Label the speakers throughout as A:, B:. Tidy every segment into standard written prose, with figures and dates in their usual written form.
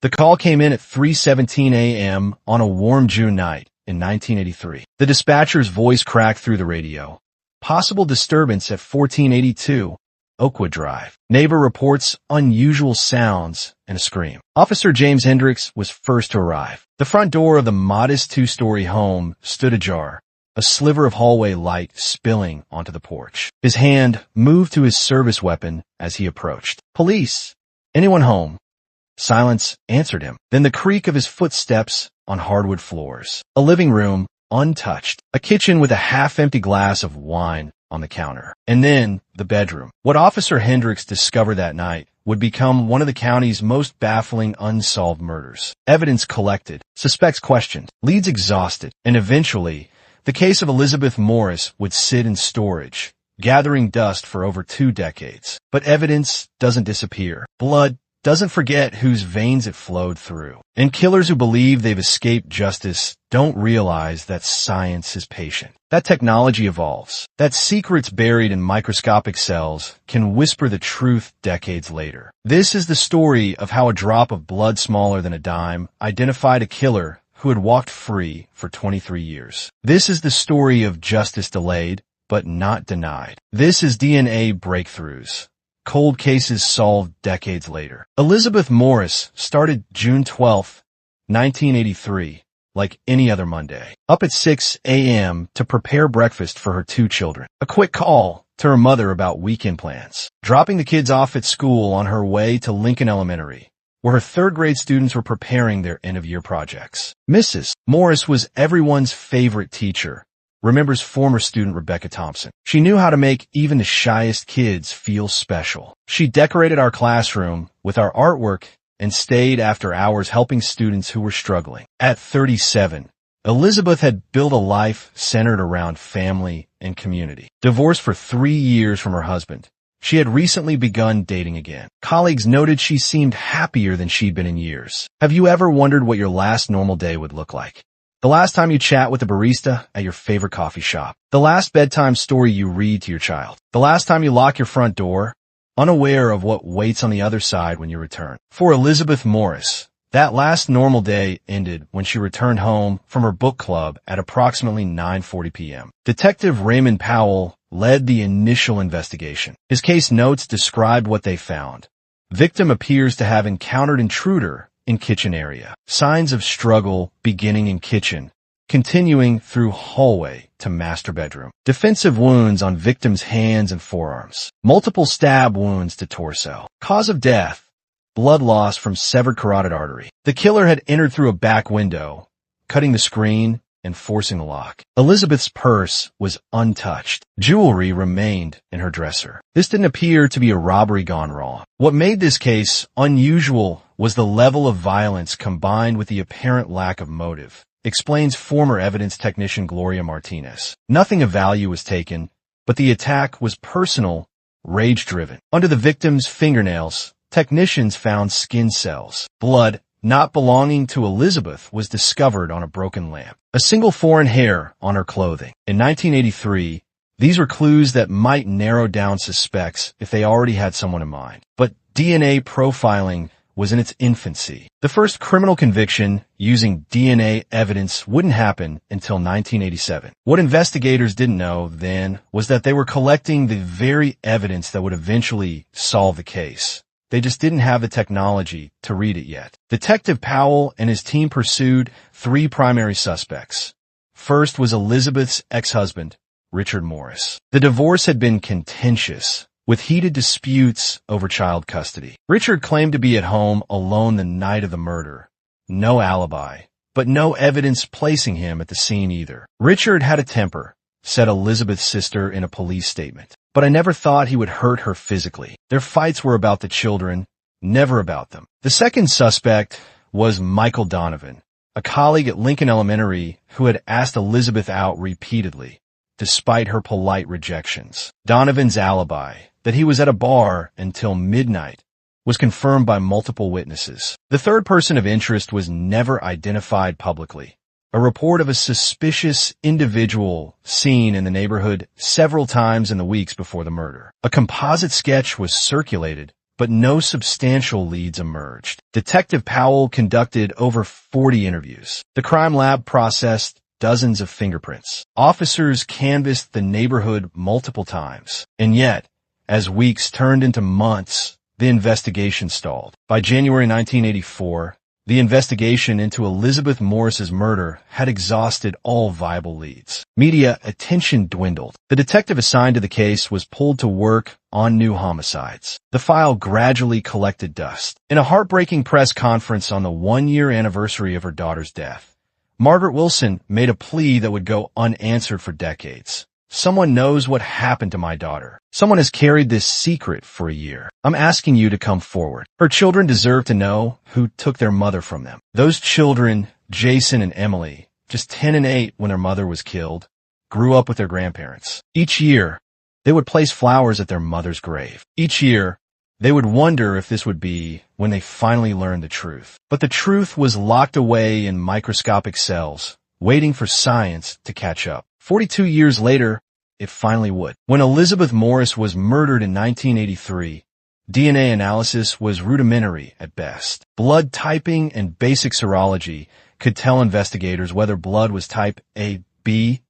A: The call came in at 3:17 a.m. on a warm June night in 1983. The dispatcher's voice cracked through the radio. Possible disturbance at 1482 Oakwood Drive. Neighbor reports unusual sounds and a scream. Officer James Hendricks was first to arrive. The front door of the modest two-story home stood ajar, a sliver of hallway light spilling onto the porch. His hand moved to his service weapon as he approached. "Police! Anyone home?" Silence answered him. Then the creak of his footsteps on hardwood floors. A living room, untouched. A kitchen with a half-empty glass of wine on the counter. And then the bedroom. What Officer Hendricks discovered that night would become one of the county's most baffling unsolved murders. Evidence collected, suspects questioned, leads exhausted, and eventually, the case of Elizabeth Morris would sit in storage, gathering dust for over 2 decades. But evidence doesn't disappear. Blood doesn't forget whose veins it flowed through. And killers who believe they've escaped justice don't realize that science is patient, that technology evolves, that secrets buried in microscopic cells can whisper the truth decades later. This is the story of how a drop of blood smaller than a dime identified a killer who had walked free for 23 years. This is the story of justice delayed, but not denied. This is DNA breakthroughs. Cold cases solved decades later. Elizabeth Morris started June 12, 1983, like any other Monday. Up at 6 a.m. to prepare breakfast for her 2 children. A quick call to her mother about weekend plans. Dropping the kids off at school on her way to Lincoln Elementary, where her 3rd grade students were preparing their end-of-year projects. Mrs. Morris was everyone's favorite teacher, remembers former student Rebecca Thompson. She knew how to make even the shyest kids feel special. She decorated our classroom with our artwork and stayed after hours helping students who were struggling. At 37, Elizabeth had built a life centered around family and community. Divorced for 3 years from her husband, she had recently begun dating again. Colleagues noted she seemed happier than she'd been in years. Have you ever wondered what your last normal day would look like? The last time you chat with a barista at your favorite coffee shop. The last bedtime story you read to your child. The last time you lock your front door, unaware of what waits on the other side when you return. For Elizabeth Morris, that last normal day ended when she returned home from her book club at approximately 9:40 p.m. Detective Raymond Powell led the initial investigation. His case notes described what they found. Victim appears to have encountered intruder in kitchen area. Signs of struggle beginning in kitchen, continuing through hallway to master bedroom. Defensive wounds on victim's hands and forearms. Multiple stab wounds to torso. Cause of death, blood loss from severed carotid artery. The killer had entered through a back window, cutting the screen and forcing the lock. Elizabeth's purse was untouched. Jewelry remained in her dresser. This didn't appear to be a robbery gone wrong. What made this case unusual was the level of violence combined with the apparent lack of motive, explains former evidence technician Gloria Martinez. Nothing of value was taken, but the attack was personal, rage-driven. Under the victim's fingernails, technicians found skin cells. Blood not belonging to Elizabeth was discovered on a broken lamp. A single foreign hair on her clothing. In 1983, these were clues that might narrow down suspects if they already had someone in mind. But DNA profiling was in its infancy. The first criminal conviction using DNA evidence wouldn't happen until 1987. What investigators didn't know then was that they were collecting the very evidence that would eventually solve the case. They just didn't have the technology to read it yet. Detective Powell and his team pursued 3 primary suspects. First was Elizabeth's ex-husband, Richard Morris. The divorce had been contentious, with heated disputes over child custody. Richard claimed to be at home alone the night of the murder. No alibi, but no evidence placing him at the scene either. Richard had a temper, said Elizabeth's sister in a police statement. But I never thought he would hurt her physically. Their fights were about the children, never about them. The second suspect was Michael Donovan, a colleague at Lincoln Elementary who had asked Elizabeth out repeatedly, despite her polite rejections. Donovan's alibi, that he was at a bar until midnight, was confirmed by multiple witnesses. The third person of interest was never identified publicly. A report of a suspicious individual seen in the neighborhood several times in the weeks before the murder. A composite sketch was circulated, but no substantial leads emerged. Detective Powell conducted over 40 interviews. The crime lab processed dozens of fingerprints. Officers canvassed the neighborhood multiple times. And yet, as weeks turned into months, the investigation stalled. By January 1984, the investigation into Elizabeth Morris's murder had exhausted all viable leads. Media attention dwindled. The detective assigned to the case was pulled to work on new homicides. The file gradually collected dust. In a heartbreaking press conference on the one-year anniversary of her daughter's death, Margaret Wilson made a plea that would go unanswered for decades. Someone knows what happened to my daughter. Someone has carried this secret for a year. I'm asking you to come forward. Her children deserve to know who took their mother from them. Those children, Jason and Emily, just 10 and 8 when their mother was killed, grew up with their grandparents. Each year, they would place flowers at their mother's grave. Each year, they would wonder if this would be when they finally learned the truth. But the truth was locked away in microscopic cells, waiting for science to catch up. 42 years later, it finally would. When Elizabeth Morris was murdered in 1983, DNA analysis was rudimentary at best. Blood typing and basic serology could tell investigators whether blood was type AB,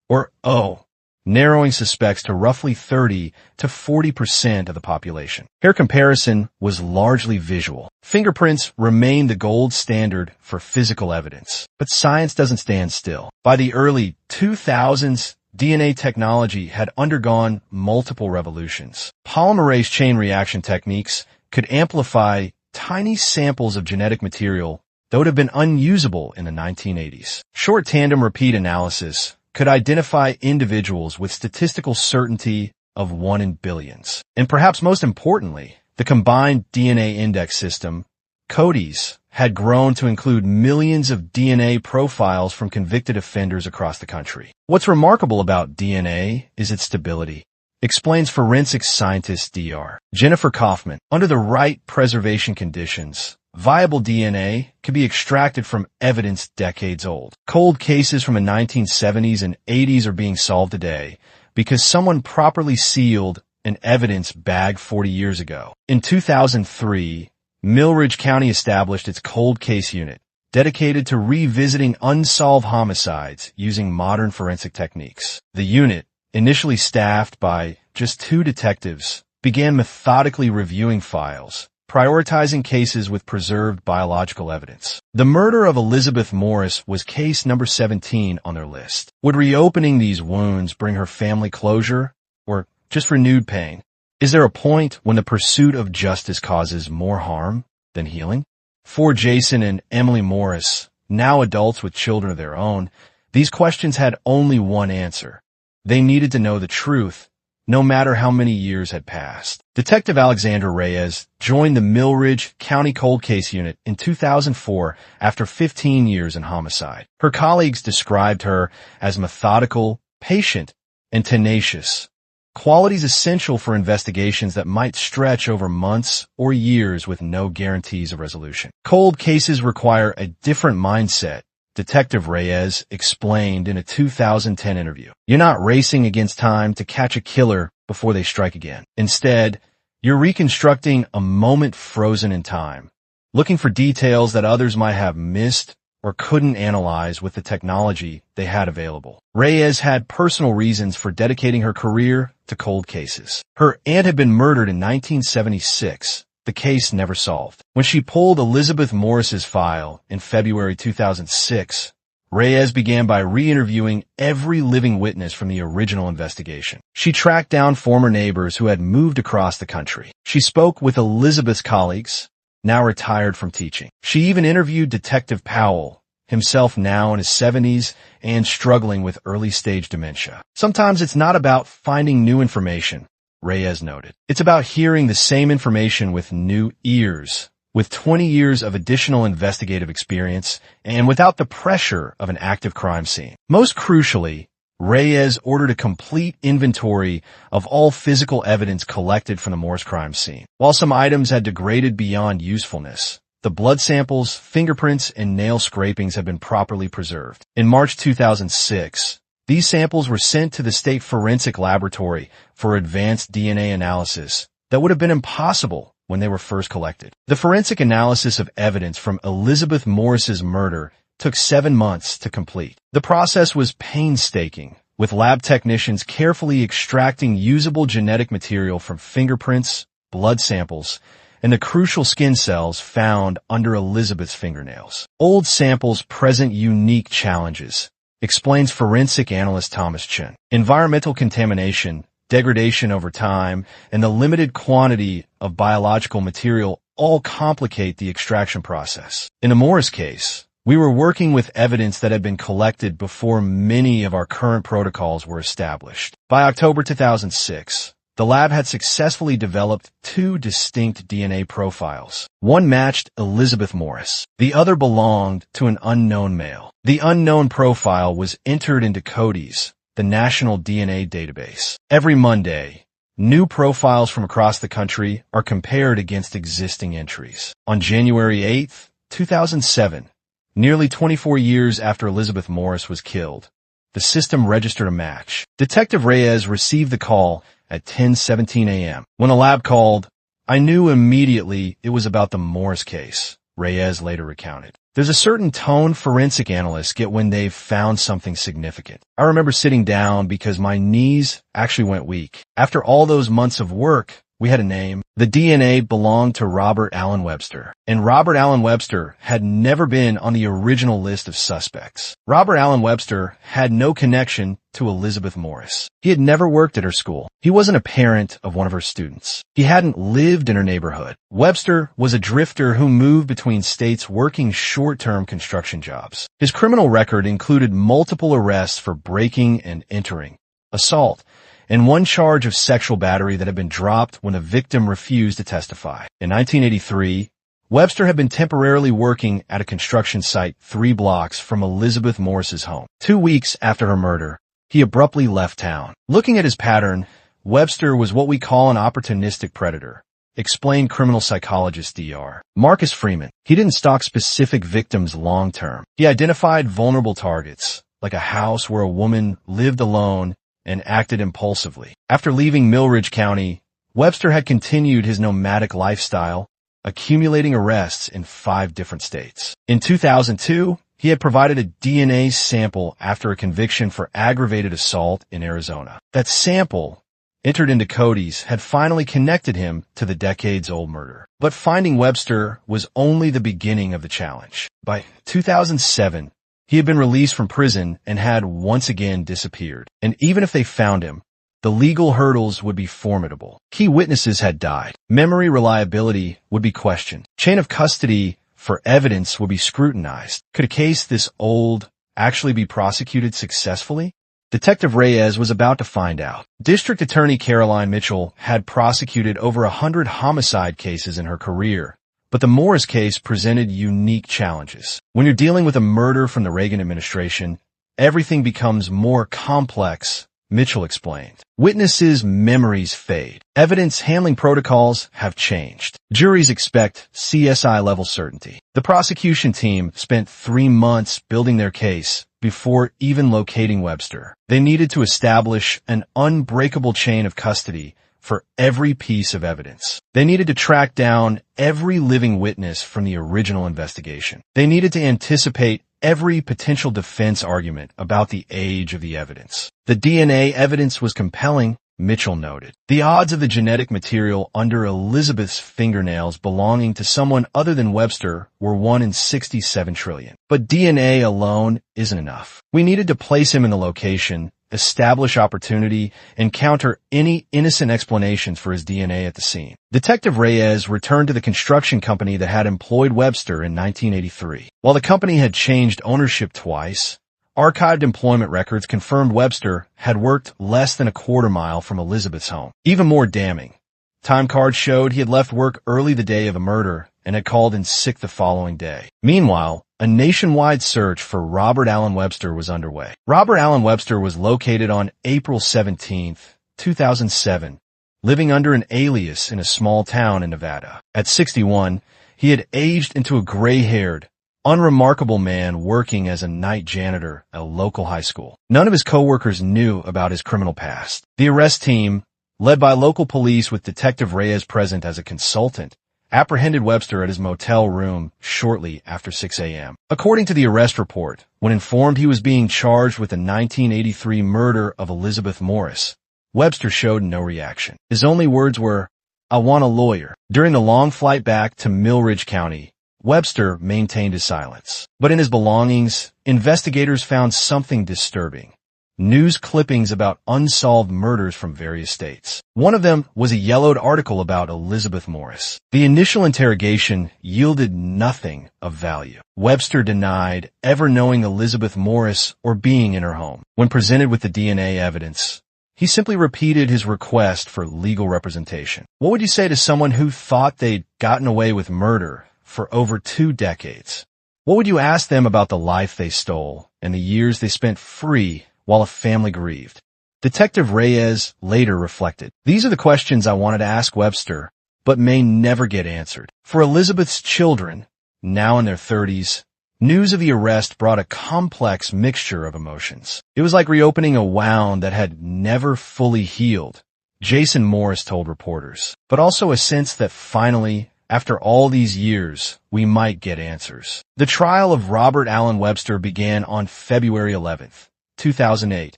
A: or O, narrowing suspects to roughly 30 to 40% of the population. Hair comparison was largely visual. Fingerprints remained the gold standard for physical evidence. But science doesn't stand still. By the early 2000s, DNA technology had undergone multiple revolutions. Polymerase chain reaction techniques could amplify tiny samples of genetic material that would have been unusable in the 1980s. Short tandem repeat analysis could identify individuals with statistical certainty of 1 in billions. And perhaps most importantly, the combined DNA index system, CODIS, had grown to include millions of DNA profiles from convicted offenders across the country. What's remarkable about DNA is its stability, explains forensic scientist Dr. Jennifer Kaufman. Under the right preservation conditions, viable DNA can be extracted from evidence decades old. Cold cases from the 1970s and 80s are being solved today because someone properly sealed an evidence bag 40 years ago. In 2003, Millridge County established its cold case unit, dedicated to revisiting unsolved homicides using modern forensic techniques. The unit, initially staffed by just 2 detectives, began methodically reviewing files, prioritizing cases with preserved biological evidence. The murder of Elizabeth Morris was case number 17 on their list. Would reopening these wounds bring her family closure, or just renewed pain? Is there a point when the pursuit of justice causes more harm than healing? For Jason and Emily Morris, now adults with children of their own, these questions had only one answer. They needed to know the truth, no matter how many years had passed. Detective Alexandra Reyes joined the Millridge County Cold Case Unit in 2004 after 15 years in homicide. Her colleagues described her as methodical, patient, and tenacious, qualities essential for investigations that might stretch over months or years with no guarantees of resolution. Cold cases require a different mindset, Detective Reyes explained in a 2010 interview. You're not racing against time to catch a killer before they strike again. Instead, you're reconstructing a moment frozen in time, looking for details that others might have missed or couldn't analyze with the technology they had available. Reyes had personal reasons for dedicating her career to cold cases. Her aunt had been murdered in 1976. The case never solved. When she pulled Elizabeth Morris's file in February 2006, Reyes began by re-interviewing every living witness from the original investigation. She tracked down former neighbors who had moved across the country. She spoke with Elizabeth's colleagues, now retired from teaching. She even interviewed Detective Powell, himself now in his 70s and struggling with early-stage dementia. Sometimes it's not about finding new information, Reyes noted. It's about hearing the same information with new ears, with 20 years of additional investigative experience, and without the pressure of an active crime scene. Most crucially, Reyes ordered a complete inventory of all physical evidence collected from the Morris crime scene. While some items had degraded beyond usefulness, the blood samples, fingerprints, and nail scrapings have been properly preserved. In March 2006, these samples were sent to the State Forensic Laboratory for advanced DNA analysis that would have been impossible when they were first collected. The forensic analysis of evidence from Elizabeth Morris's murder took 7 months to complete. The process was painstaking, with lab technicians carefully extracting usable genetic material from fingerprints, blood samples, and the crucial skin cells found under Elizabeth's fingernails. Old samples present unique challenges, explains forensic analyst Thomas Chen. Environmental contamination, degradation over time, and the limited quantity of biological material all complicate the extraction process. In the Morris case, we were working with evidence that had been collected before many of our current protocols were established. By October 2006, the lab had successfully developed 2 distinct DNA profiles. One matched Elizabeth Morris. The other belonged to an unknown male. The unknown profile was entered into CODIS, the National DNA Database. Every Monday, new profiles from across the country are compared against existing entries. On January 8, 2007, nearly 24 years after Elizabeth Morris was killed, the system registered a match. Detective Reyes received the call at 10:17 a.m. When the lab called, I knew immediately it was about the Morris case, Reyes later recounted. There's a certain tone forensic analysts get when they've found something significant. I remember sitting down because my knees actually went weak. After all those months of work, we had a name. The DNA belonged to Robert Allen Webster, and Robert Allen Webster had never been on the original list of suspects. Robert Allen Webster had no connection to Elizabeth Morris. He had never worked at her school. He wasn't a parent of one of her students. He hadn't lived in her neighborhood. Webster was a drifter who moved between states working short-term construction jobs. His criminal record included multiple arrests for breaking and entering, assault, and 1 charge of sexual battery that had been dropped when the victim refused to testify. In 1983, Webster had been temporarily working at a construction site 3 blocks from Elizabeth Morris's home. 2 weeks after her murder, he abruptly left town. Looking at his pattern, Webster was what we call an opportunistic predator, explained criminal psychologist Dr. Marcus Freeman. He didn't stalk specific victims long-term. He identified vulnerable targets, like a house where a woman lived alone and acted impulsively. After leaving Millridge County, Webster had continued his nomadic lifestyle, accumulating arrests in 5 different states. In 2002, he had provided a DNA sample after a conviction for aggravated assault in Arizona. That sample, entered into CODIS, had finally connected him to the decades-old murder. But finding Webster was only the beginning of the challenge. By 2007, he had been released from prison and had once again disappeared. And even if they found him, the legal hurdles would be formidable. Key witnesses had died. Memory reliability would be questioned. Chain of custody for evidence would be scrutinized. Could a case this old actually be prosecuted successfully? Detective Reyes was about to find out. District Attorney Caroline Mitchell had prosecuted over 100 homicide cases in her career, but the Morris case presented unique challenges. When you're dealing with a murder from the Reagan administration, everything becomes more complex, Mitchell explained. Witnesses' memories fade. Evidence handling protocols have changed. Juries expect CSI-level certainty. The prosecution team spent 3 months building their case before even locating Webster. They needed to establish an unbreakable chain of custody for every piece of evidence. They needed to track down every living witness from the original investigation. They needed to anticipate every potential defense argument about the age of the evidence. The DNA evidence was compelling, Mitchell noted. The odds of the genetic material under Elizabeth's fingernails belonging to someone other than Webster were 1 in 67 trillion. But DNA alone isn't enough. We needed to place him in the location, establish opportunity, and counter any innocent explanations for his DNA at the scene. Detective Reyes returned to the construction company that had employed Webster in 1983. While the company had changed ownership twice, archived employment records confirmed Webster had worked less than a quarter mile from Elizabeth's home. Even more damning, time cards showed he had left work early the day of the murder and had called in sick the following day. Meanwhile, a nationwide search for Robert Allen Webster was underway. Robert Allen Webster was located on April 17, 2007, living under an alias in a small town in Nevada. At 61, he had aged into a gray-haired, unremarkable man working as a night janitor at a local high school. None of his coworkers knew about his criminal past. The arrest team, led by local police with Detective Reyes present as a consultant, apprehended Webster at his motel room shortly after 6 a.m. According to the arrest report, when informed he was being charged with the 1983 murder of Elizabeth Morris, Webster showed no reaction. His only words were, "I want a lawyer." During the long flight back to Millridge County, Webster maintained his silence. But in his belongings, investigators found something disturbing. News clippings about unsolved murders from various states. One of them was a yellowed article about Elizabeth Morris. The initial interrogation yielded nothing of value. Webster denied ever knowing Elizabeth Morris or being in her home. When presented with the DNA evidence, he simply repeated his request for legal representation. What would you say to someone who thought they'd gotten away with murder for over 2 decades? What would you ask them about the life they stole and the years they spent free while a family grieved? Detective Reyes later reflected, "These are the questions I wanted to ask Webster, but may never get answered." For Elizabeth's children, now in their 30s, news of the arrest brought a complex mixture of emotions. It was like reopening a wound that had never fully healed, Jason Morris told reporters, but also a sense that finally, after all these years, we might get answers. The trial of Robert Allen Webster began on February 11th. 2008,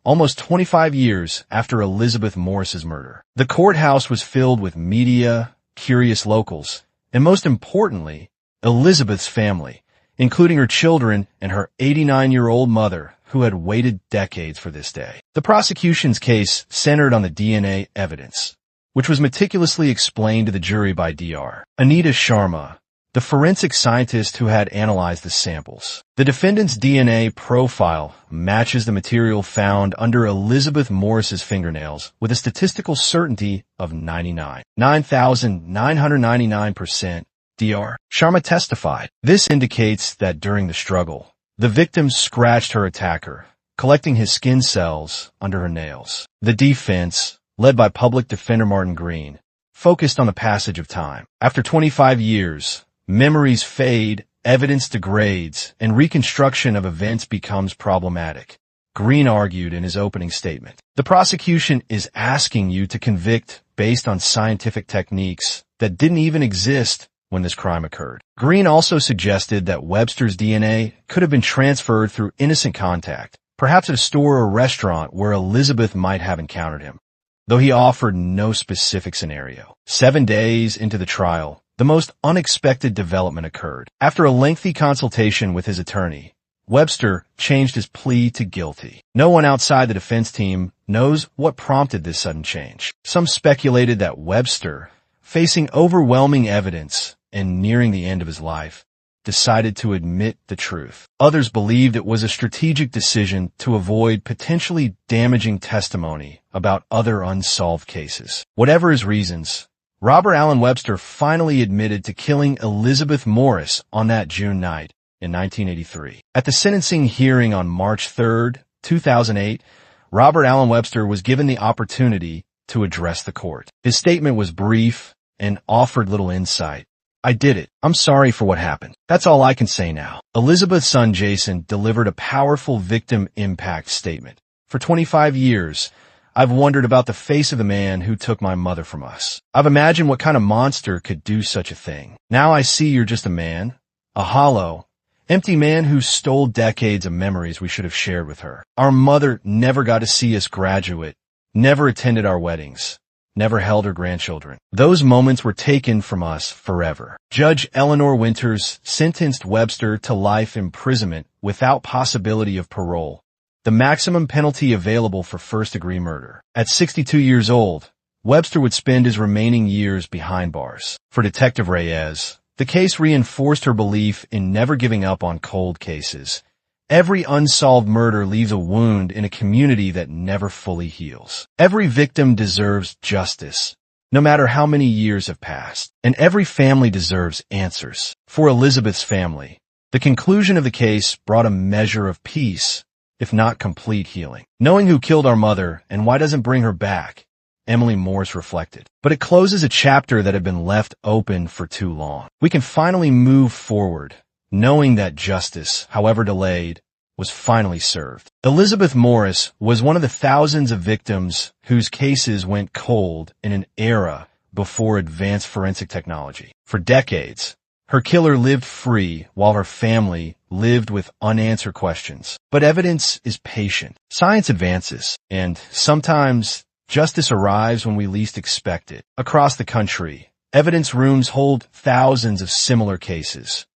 A: almost 25 years after Elizabeth Morris's murder. The courthouse was filled with media, curious locals, and most importantly, Elizabeth's family, including her children and her 89-year-old mother, who had waited decades for this day. The prosecution's case centered on the DNA evidence, which was meticulously explained to the jury by Dr. Anita Sharma, the forensic scientist who had analyzed the samples. The defendant's DNA profile matches the material found under Elizabeth Morris's fingernails with a statistical certainty of 9,999%. Dr. Sharma testified. This indicates that during the struggle, the victim scratched her attacker, collecting his skin cells under her nails. The defense, led by public defender Martin Green, focused on the passage of time. After 25 years, memories fade, evidence degrades, and reconstruction of events becomes problematic, Green argued in his opening statement. The prosecution is asking you to convict based on scientific techniques that didn't even exist when this crime occurred. Green also suggested that Webster's DNA could have been transferred through innocent contact, perhaps at a store or restaurant where Elizabeth might have encountered him, though he offered no specific scenario. 7 days into the trial, the most unexpected development occurred. After a lengthy consultation with his attorney, Webster changed his plea to guilty. No one outside the defense team knows what prompted this sudden change. Some speculated that Webster, facing overwhelming evidence and nearing the end of his life, decided to admit the truth. Others believed it was a strategic decision to avoid potentially damaging testimony about other unsolved cases. Whatever his reasons, Robert Allen Webster finally admitted to killing Elizabeth Morris on that June night in 1983. At the sentencing hearing on March 3, 2008, Robert Allen Webster was given the opportunity to address the court. His statement was brief and offered little insight. "I did it. I'm sorry for what happened. That's all I can say now." Elizabeth's son Jason delivered a powerful victim impact statement. "For 25 years, I've wondered about the face of the man who took my mother from us. I've imagined what kind of monster could do such a thing. Now I see you're just a man, a hollow, empty man who stole decades of memories we should have shared with her. Our mother never got to see us graduate, never attended our weddings, never held her grandchildren. Those moments were taken from us forever." Judge Eleanor Winters sentenced Webster to life imprisonment without possibility of parole, the maximum penalty available for first-degree murder. At 62 years old, Webster would spend his remaining years behind bars. For Detective Reyes, the case reinforced her belief in never giving up on cold cases. Every unsolved murder leaves a wound in a community that never fully heals. Every victim deserves justice, no matter how many years have passed, and every family deserves answers. For Elizabeth's family, the conclusion of the case brought a measure of peace, if not complete healing. "Knowing who killed our mother and why doesn't bring her back," Emily Morse reflected. "But it closes a chapter that had been left open for too long. We can finally move forward, knowing that justice, however delayed, was finally served. Elizabeth Morris was one of the thousands of victims whose cases went cold in an era before advanced forensic technology. For decades, her killer lived free while her family lived with unanswered questions. But evidence is patient. Science advances, and sometimes justice arrives when we least expect it. Across the country, evidence rooms hold thousands of similar cases,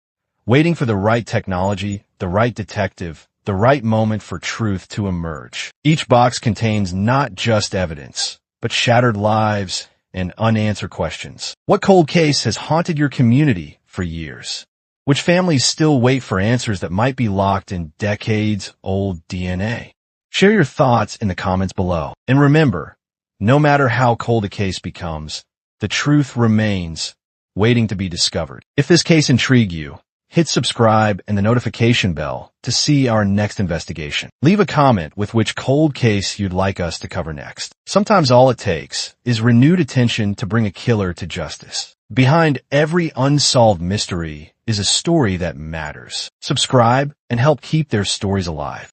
A: waiting for the right technology, the right detective, the right moment for truth to emerge. Each box contains not just evidence, but shattered lives and unanswered questions. What cold case has haunted your community for years? Which families still wait for answers that might be locked in decades-old DNA? Share your thoughts in the comments below. And remember, no matter how cold a case becomes, the truth remains waiting to be discovered. If this case intrigued you, hit subscribe and the notification bell to see our next investigation. Leave a comment with which cold case you'd like us to cover next. Sometimes all it takes is renewed attention to bring a killer to justice. Behind every unsolved mystery is a story that matters. Subscribe and help keep their stories alive.